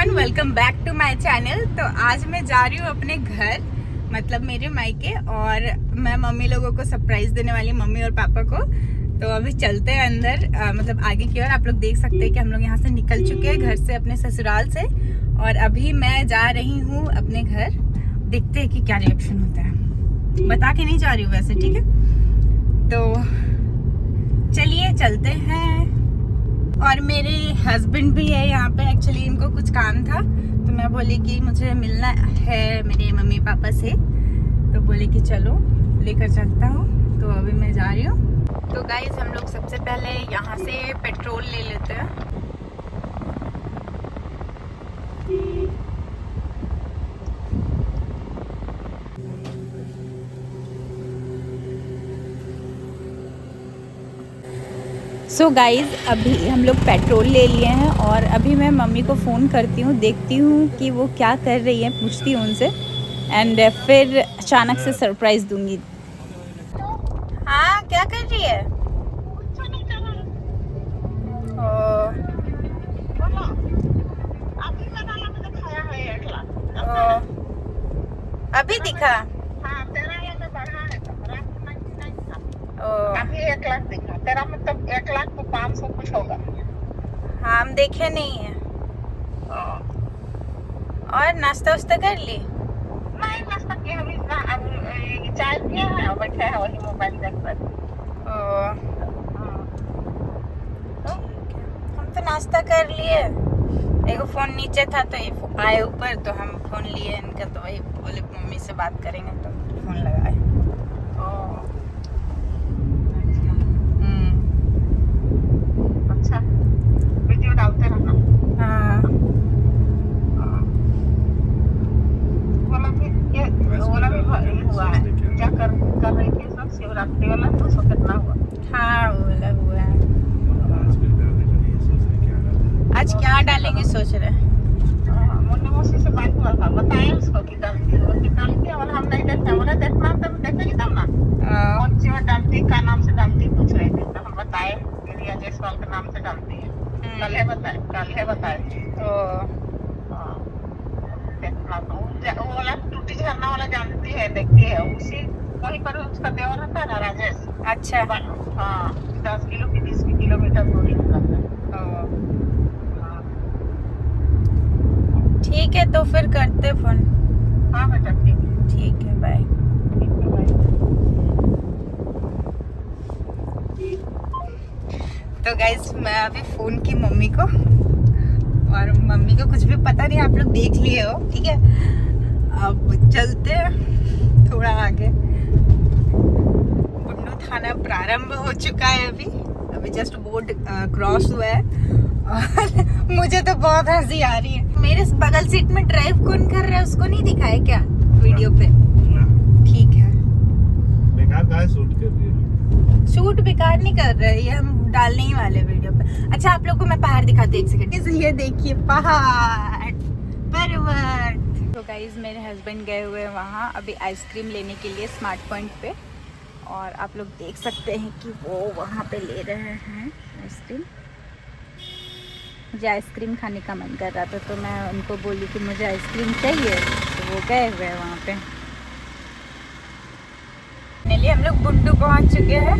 Everyone, welcome back to my channel. तो आज मैं जा रही हूँ अपने घर, मतलब मेरे मायके, और मैं मम्मी लोगों को सरप्राइज देने वाली, मम्मी और पापा को। तो अभी चलते हैं अंदर, मतलब आगे की ओर। आप लोग देख सकते हैं कि हम लोग यहाँ से निकल चुके हैं घर से, अपने ससुराल से, और अभी मैं जा रही हूँ अपने घर। देखते हैं कि क्या रिएक्शन होता है। बता के नहीं जा रही हूँ वैसे, ठीक है? तो चलिए चलते हैं। और मेरे हस्बैंड भी है यहाँ पे, एक्चुअली इनको कुछ काम था, तो मैं बोली कि मुझे मिलना है मेरे मम्मी पापा से, तो बोले कि चलो लेकर चलता हूँ। तो अभी मैं जा रही हूँ। तो गाइस, हम लोग सबसे पहले यहाँ से पेट्रोल ले लेते हैं। सो गाइज़, अभी हम लोग पेट्रोल ले लिए हैं और अभी मैं मम्मी को फ़ोन करती हूँ, देखती हूँ कि वो क्या कर रही है, पूछती हूँ उनसे, एंड फिर अचानक से सरप्राइज़ दूंगी। हाँ, क्या कर रही है? अभी दिखा? अभी 1 लाख दिखा तेरा, मतलब 1 लाख तो 500 कुछ होगा। हाँ, हम देखे नहीं है। और नाश्ता वास्ता कर ली? नहीं, नाश्ता किया अभी, अभी चाय पिया है और बैठा है वही मोबाइल देख कर। हम तो नाश्ता कर लिए। एक फोन नीचे था तो ये आए ऊपर, तो हम फोन लिए इनका, तो वही बोले मम्मी से बात करेंगे, तो फोन लगाए। अच्छा, वीडियो डालते रहना। हाँ, वाला भी हुआ है, क्या कर रही थी सब, शिवरात्रि वाला तो सो कितना हुआ? हाँ, बोला हुआ है। आज क्या डालेंगे सोच रहे हैं। मुन्नी मौसी से बात हुआ था, बताए उसको कि डालती वाला हम नहीं देखते, बोला देखना तब देखेगी तब ना। कौन सी में डालती, का नाम से डालती, पूछ रहे थे, तो हम बताए रिया जायसवाल के नाम से डालती है। कल है बताए। देखना तो वो वाला टूटी झरना वाला जानती है, देखती है, उसी वहीं पर उसका देवर रहता है ना, राजेश। अच्छा। हाँ, 10 किलो की 20 किलोमीटर दूरी रहता है। ठीक है, तो फिर करते फोन। हाँ बेटा, ठीक है, बाय। तो गाइस, मैं अभी फोन की मम्मी को, और मम्मी को कुछ भी पता नहीं, आप लोग देख लिए हो, ठीक है? अब चलते हैं थोड़ा आगे। बुंडू थाना प्रारंभ हो चुका है। अभी जस्ट बोर्ड क्रॉस हुआ है, और मुझे तो बहुत हंसी आ रही है। मेरे बगल सीट में ड्राइव कौन कर रहा है, उसको नहीं दिखाया क्या वीडियो पे? ठीक है, बेकार का शूट कर रही है। शूट बेकार नहीं कर रहे, ये हम डालने ही वाले वीडियो पे। अच्छा, आप लोग को मैं पहाड़ दिखाती हूँ, 1 सेकंड। ये देखिए पहाड़, पर्वत। तो गाइज, मेरे हस्बैंड गए हुए हैं वहाँ अभी आइसक्रीम लेने के लिए, स्मार्ट पॉइंट पे, और आप लोग देख सकते हैं कि वो वहाँ पे ले रहे हैं आइसक्रीम। मुझे आइसक्रीम खाने का मन कर रहा था, तो मैं उनको बोली कि मुझे आइसक्रीम चाहिए, तो वो गए हुए हैं वहाँ पे। फाइनली हम लोग बुंडू पहुँच चुके हैं।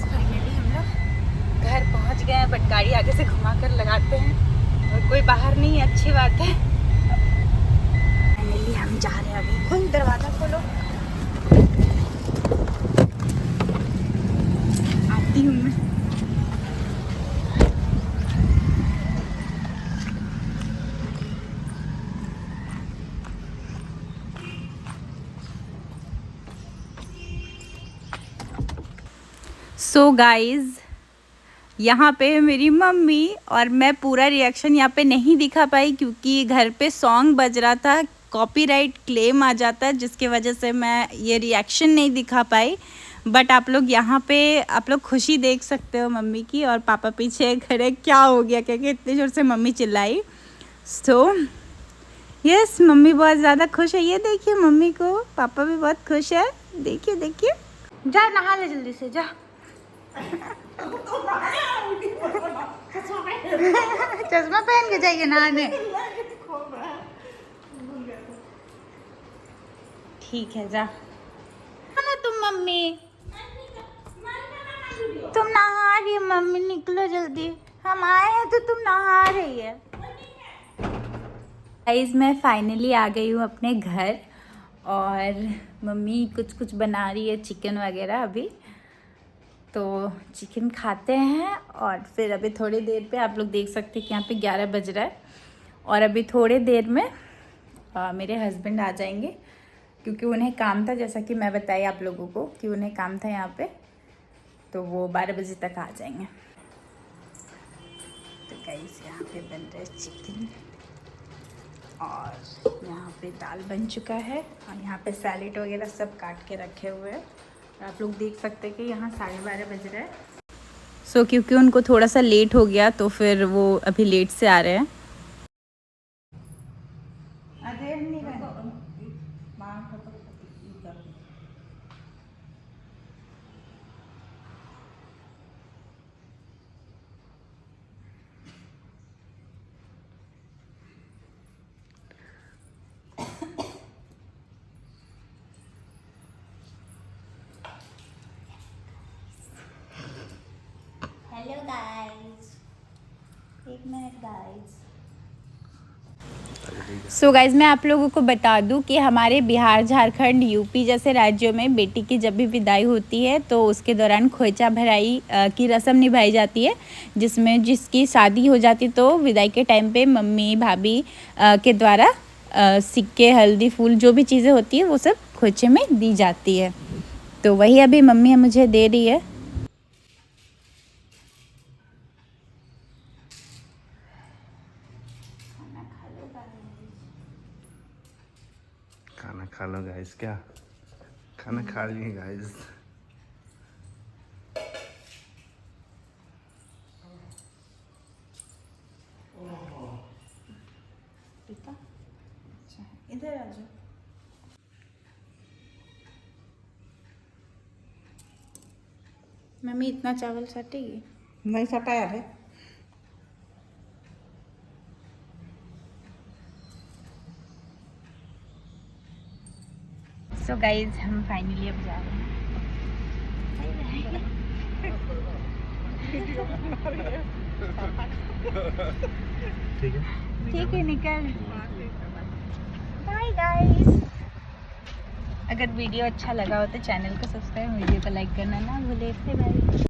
फाइनली हम लोग घर पहुँच गए हैं, बट गाड़ी आगे से घुमा कर लगाते हैं, और कोई बाहर नहीं है, अच्छी बात है। फाइनली हम जा रहे हैं अभी। खोल दरवाजा, खोलो। आती हूँ मैं। सो गाइज, यहाँ पे मेरी मम्मी, और मैं पूरा रिएक्शन यहाँ पे नहीं दिखा पाई क्योंकि घर पे सॉन्ग बज रहा था, कॉपीराइट क्लेम आ जाता है, जिसकी वजह से मैं ये रिएक्शन नहीं दिखा पाई। बट आप लोग यहाँ पे, आप लोग खुशी देख सकते हो मम्मी की, और पापा पीछे खड़े, क्या हो गया क्योंकि इतनी जोर से मम्मी चिल्लाई। सो यस, मम्मी बहुत ज़्यादा खुश है। ये देखिए मम्मी को, पापा भी बहुत खुश है। देखिए देखिए, जा नहा ले जल्दी से, जा। चश्मा पहन के जाइए नहाने। ठीक है जा ना तुम मम्मी, तुम नहा रही है मम्मी, निकलो जल्दी, हम आए हैं तो तुम नहा रही है। गाइस मैं फाइनली आ गई हूँ अपने घर और मम्मी कुछ बना रही है चिकन वगैरह अभी, तो चिकन खाते हैं और फिर अभी थोड़ी देर पे आप लोग देख सकते हैं कि यहाँ पे 11 बज रहा है और अभी थोड़ी देर में मेरे हस्बैंड आ जाएंगे क्योंकि उन्हें काम था, जैसा कि मैं बताई आप लोगों को कि उन्हें काम था यहाँ पे, तो वो 12 बजे तक आ जाएंगे। तो गाइस यहाँ पे बन रहा है चिकन और यहाँ पे दाल बन चुका है और यहाँ पे सैलेड वगैरह सब काट के रखे हुए हैं और आप लोग देख सकते हैं कि यहाँ 12:30 बज रहा है। सो क्योंकि उनको थोड़ा सा लेट हो गया तो फिर वो अभी लेट से आ रहे हैं। हेलो गाइस, एक मिनट गाइस। सो गाइस मैं आप लोगों को बता दूं कि हमारे बिहार, झारखंड, यूपी जैसे राज्यों में बेटी की जब भी विदाई होती है तो उसके दौरान खोइचा भराई की रस्म निभाई जाती है, जिसमें जिसकी शादी हो जाती तो विदाई के टाइम पे मम्मी भाभी के द्वारा सिक्के, हल्दी, फूल जो भी चीज़ें होती है वो सब खोइचे में दी जाती है। तो वही अभी मम्मी मुझे दे रही है। खाना खा लो गाइस, क्या खाना खा लिए गाइस। अच्छा इधर आ जाओ। मम्मी इतना चावल सटेगी? नहीं सटाया है। सो गाइज हम फाइनली अब जा रहे हैं। ठीक है निकल। Bye guys. अगर वीडियो अच्छा लगा हो तो चैनल को सब्सक्राइब, वीडियो को लाइक करना ना भूले। बाय।